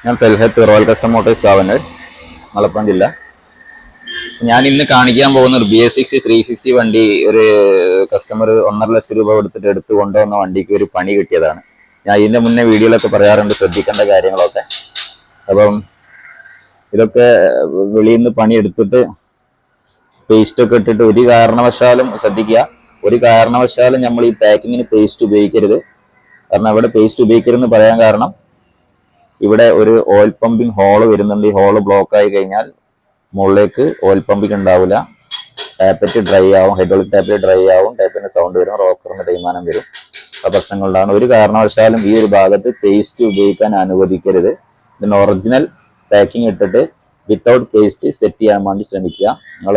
ഞാൻ Thelhath royal custom motors Kavanoor Malappuram ജില്ല. ഞാൻ ഇന്ന് കാണിക്കാൻ പോകുന്ന ഒരു BS6 350 വണ്ടി ഒരു കസ്റ്റമർ 1.5 ലക്ഷം രൂപ കൊടുത്തിട്ട് എടുത്തു കൊണ്ടുവന്ന വണ്ടിക്ക് ഒരു പണി കിട്ടിയതാണ്. ഞാൻ ഇതിന്റെ മുന്നേ വീഡിയോയിലൊക്കെ പറയാറുണ്ട് ശ്രദ്ധിക്കേണ്ട കാര്യങ്ങളൊക്കെ. അപ്പം ഇതൊക്കെ വെളിയിൽ നിന്ന് പണി എടുത്തിട്ട് പേസ്റ്റ് ഒക്കെ ഇട്ടിട്ട് ഒരു കാരണവശാലും ശ്രദ്ധിക്കുക, ഒരു കാരണവശാലും നമ്മൾ ഈ പാക്കിങ്ങിന് പേസ്റ്റ് ഉപയോഗിക്കരുത്. കാരണം ഇവിടെ പേസ്റ്റ് ഉപയോഗിക്കരുതെന്ന് പറയാൻ കാരണം, ഇവിടെ ഒരു ഓയിൽ പമ്പിങ് ഹോള് വരുന്നുണ്ട്. ഈ ഹോള് ബ്ലോക്ക് ആയി കഴിഞ്ഞാൽ മുകളിലേക്ക് ഓയിൽ പമ്പിങ് ഉണ്ടാവില്ല, ടാപ്പറ്റ് ഡ്രൈ ആവും, ഹൈഡ്രോളിക് ടാപ്പറ്റ് ഡ്രൈ ആവും, ടാപ്പിന്റെ സൗണ്ട് വരും, റോക്കറിന്റെ തേയ്മാനം വരും. ആ പ്രശ്നങ്ങളുണ്ടാണ്. ഒരു കാരണവശാലും ഈ ഒരു ഭാഗത്ത് പേസ്റ്റ് ഉപയോഗിക്കാൻ അനുവദിക്കരുത്. ഇതിന് ഒറിജിനൽ പാക്കിംഗ് ഇട്ടിട്ട് വിത്തൗട്ട് പേസ്റ്റ് സെറ്റ് ചെയ്യാൻ വേണ്ടി ശ്രമിക്കുക. നിങ്ങൾ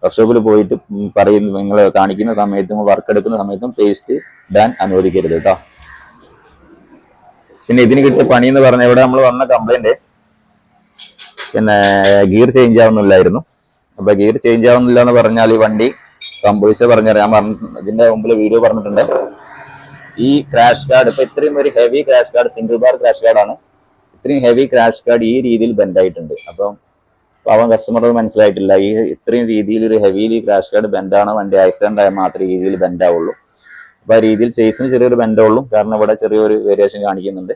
വർക്ക്ഷോപ്പിൽ പോയിട്ട് പറയുന്ന, നിങ്ങൾ കാണിക്കുന്ന സമയത്തും വർക്ക് എടുക്കുന്ന സമയത്തും പേസ്റ്റ് ഇടാൻ അനുവദിക്കരുത് കേട്ടോ. പിന്നെ ഇതിന് കിട്ടിയ പണി എന്ന് പറഞ്ഞാൽ, ഇവിടെ നമ്മൾ വന്ന കംപ്ലൈന്റ് പിന്നെ ഗിയർ ചേഞ്ച് ആവുന്നില്ലായിരുന്നു. അപ്പൊ ഗിയർ ചേഞ്ച് ആവുന്നില്ല എന്ന് പറഞ്ഞാൽ ഈ വണ്ടി കമ്പോയിസ് പറഞ്ഞാൽ ഞാൻ ഇതിന്റെ മുമ്പിൽ വീഡിയോ പറഞ്ഞിട്ടുണ്ട്. ഈ ക്രാഷ് കാർഡ് ഇപ്പൊ ഇത്രയും ഒരു heavy crash card, single bar crash കാർഡാണ്. ഇത്രയും ഹെവി ക്രാഷ് കാർഡ് ഈ രീതിയിൽ ബെൻഡ് ആയിട്ടുണ്ട്. അപ്പം പാവം കസ്റ്റമർ മനസ്സിലായിട്ടില്ല, ഈ ഇത്രയും രീതിയിൽ ഒരു ഹെവിലി ക്രാഷ് കാർഡ് ബെൻഡാണ്, വണ്ടി ആക്സിഡന്റ് ആയാൽ മാത്രമേ ഈ രീതിയിൽ ബെൻഡ് ആവുള്ളൂ. അപ്പൊ ആ രീതിയിൽ ചേസിന് ചെറിയൊരു ബെൻഡേ ഉള്ളൂ. കാരണം ഇവിടെ ചെറിയൊരു വേരിയേഷൻ കാണിക്കുന്നുണ്ട്,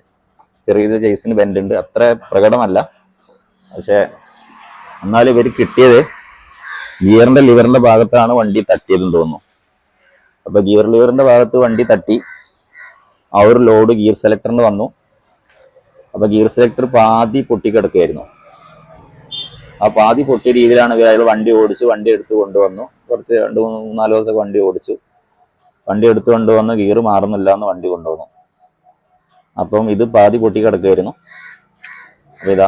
ചെറിയൊരു ചേസിന് ബെൻഡ് ഉണ്ട്, അത്ര പ്രകടമല്ല. പക്ഷെ എന്നാലും ഇവർ കിട്ടിയത് ഗിയറിന്റെ ലിവറിന്റെ ഭാഗത്താണ് വണ്ടി തട്ടിയതെന്ന് തോന്നുന്നു. അപ്പൊ ഗിയർ ലിവറിന്റെ ഭാഗത്ത് വണ്ടി തട്ടി, ആ ഒരു ലോഡ് ഗിയർ സെലക്ടറിന് വന്നു. അപ്പൊ ഗിയർ സെലക്ടർ പാതി പൊട്ടിക്കിടക്കുകയായിരുന്നു. ആ പാതി പൊട്ടിയ രീതിയിലാണ് അയാൾ വണ്ടി ഓടിച്ചു, വണ്ടി എടുത്ത് കൊണ്ടുവന്നു. കുറച്ച് 2-3-4 ദിവസമൊക്കെ വണ്ടി ഓടിച്ചു. വണ്ടി എടുത്ത് കൊണ്ടുവന്ന് ഗിയർ മാറുന്നില്ല എന്ന് വണ്ടി കൊണ്ടുവന്നു. അപ്പം ഇത് പാതി പൊട്ടിക്കിടക്കുകയായിരുന്നു. അപ്പൊ ഇതാ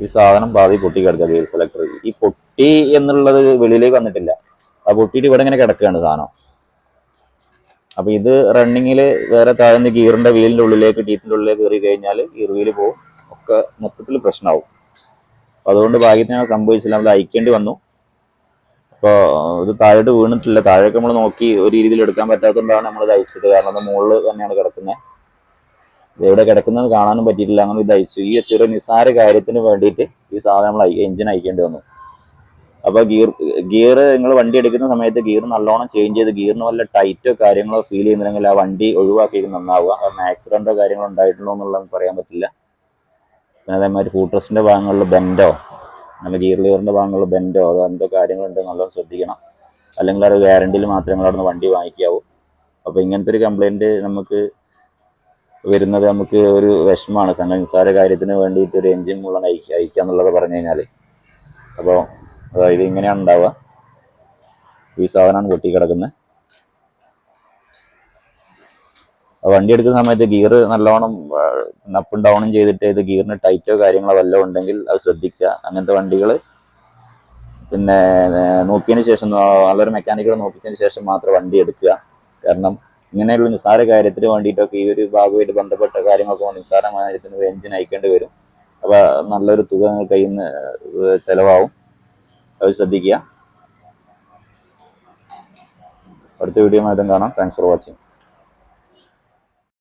ഈ സാധനം പാതി പൊട്ടിക്കിടക്കുക ഗിയർ സെലക്ടർ. ഈ പൊട്ടി എന്നുള്ളത് വെളിയിലേക്ക് വന്നിട്ടില്ല, ആ പൊട്ടിയിട്ട് ഇവിടെ ഇങ്ങനെ കിടക്കുകയാണ് സാധനം. അപ്പൊ ഇത് റണ്ണിങ്ങിൽ വേറെ താഴ്ന്ന ഗിയറിന്റെ വീലിന്റെ ഉള്ളിലേക്ക്, ടീത്തിന്റെ ഉള്ളിലേക്ക് കയറി കഴിഞ്ഞാൽ ഗിയർ വീല് പോകും, ഒക്കെ മൊത്തത്തിൽ പ്രശ്നമാവും. അതുകൊണ്ട് ഭാഗ്യത്തിനാണ് സംഭവിച്ചില്ല, നമ്മൾ അയക്കേണ്ടി വന്നു. അപ്പോൾ ഇത് താഴോട്ട് വീണിട്ടില്ല, താഴേക്ക് നമ്മൾ നോക്കി ഒരു രീതിയിൽ എടുക്കാൻ പറ്റാത്തതുകൊണ്ടാണ് നമ്മൾ ഇത് അയച്ചത്. കാരണം അത് മുകളിൽ തന്നെയാണ് കിടക്കുന്നത്, എവിടെ കിടക്കുന്നത് കാണാനും പറ്റിയിട്ടില്ല. അങ്ങനെ ഇത് അയച്ചു. ഈ ചെറിയ നിസ്സാര കാര്യത്തിന് വേണ്ടിയിട്ട് ഈ സാധനം നമ്മൾ എഞ്ചിൻ അയക്കേണ്ടി വന്നു. അപ്പൊ ഗിയർ നിങ്ങൾ വണ്ടി എടുക്കുന്ന സമയത്ത് ഗിയർ നല്ലോണം ചേഞ്ച് ചെയ്ത്, ഗിയറിന് വല്ല ടൈറ്റോ കാര്യങ്ങളോ ഫീൽ ചെയ്യുന്നുണ്ടെങ്കിൽ ആ വണ്ടി ഒഴിവാക്കി നന്നാവുക. കാരണം ആക്സിഡന്റോ കാര്യങ്ങളോ ഉണ്ടായിട്ടുണ്ടോ എന്നുള്ളത് പറയാൻ പറ്റില്ല. പിന്നെ അതേമാതിരി ഫൂട്രസിന്റെ ഭാഗങ്ങളിൽ ബെൻഡോ, നമ്മുടെ ഗിയർ ലിവറിന്റെ ഭാഗങ്ങളിൽ ബെൻഡോ അതോ എന്തോ കാര്യങ്ങളുണ്ട്, നല്ലോണം ശ്രദ്ധിക്കണം. അല്ലെങ്കിൽ അത് ഗ്യാരണ്ടിയിൽ മാത്രമേ നിങ്ങൾ അവിടെ വണ്ടി വാങ്ങിക്കാവൂ. അപ്പൊ ഇങ്ങനത്തെ ഒരു കംപ്ലൈന്റ് നമുക്ക് വരുന്നത് നമുക്ക് ഒരു വിഷമമാണ്. സംഘം നിസ്സാര കാര്യത്തിന് വേണ്ടിയിട്ട് ഒരു എഞ്ചിൻ മുഴുവൻ അയക്കുക എന്നുള്ളത് പറഞ്ഞു കഴിഞ്ഞാൽ. അപ്പോൾ അതായത് ഇങ്ങനെയാണ് ഉണ്ടാവുക. ഈ സാധനമാണ് പൊട്ടിക്കിടക്കുന്നത്. വണ്ടി എടുക്കുന്ന സമയത്ത് ഗിയർ നല്ലോണം അപ്പും ഡൗണും ചെയ്തിട്ട് ഇത് ഗിയറിന് ടൈറ്റോ കാര്യങ്ങളോ വല്ലതും ഉണ്ടെങ്കിൽ അത് ശ്രദ്ധിക്കുക. അങ്ങനത്തെ വണ്ടികൾ പിന്നെ നോക്കിയതിന് ശേഷം, നല്ലൊരു മെക്കാനിക്കുകൾ നോക്കിയതിന് ശേഷം മാത്രം വണ്ടി എടുക്കുക. കാരണം ഇങ്ങനെയുള്ള നിസ്സാര കാര്യത്തിന് വേണ്ടിയിട്ടൊക്കെ ഈ ഒരു ഭാഗമായിട്ട് ബന്ധപ്പെട്ട കാര്യങ്ങളൊക്കെ നിസ്സാരമായ കാര്യത്തിന് എഞ്ചിൻ അയക്കേണ്ടി വരും. അപ്പൊ നല്ലൊരു തുക നിങ്ങൾ കയ്യിൽ നിന്ന് ചെലവാകും, അത് ശ്രദ്ധിക്കുക. അടുത്ത വീഡിയോ ആയിട്ടും കാണാം. Thanks for watching.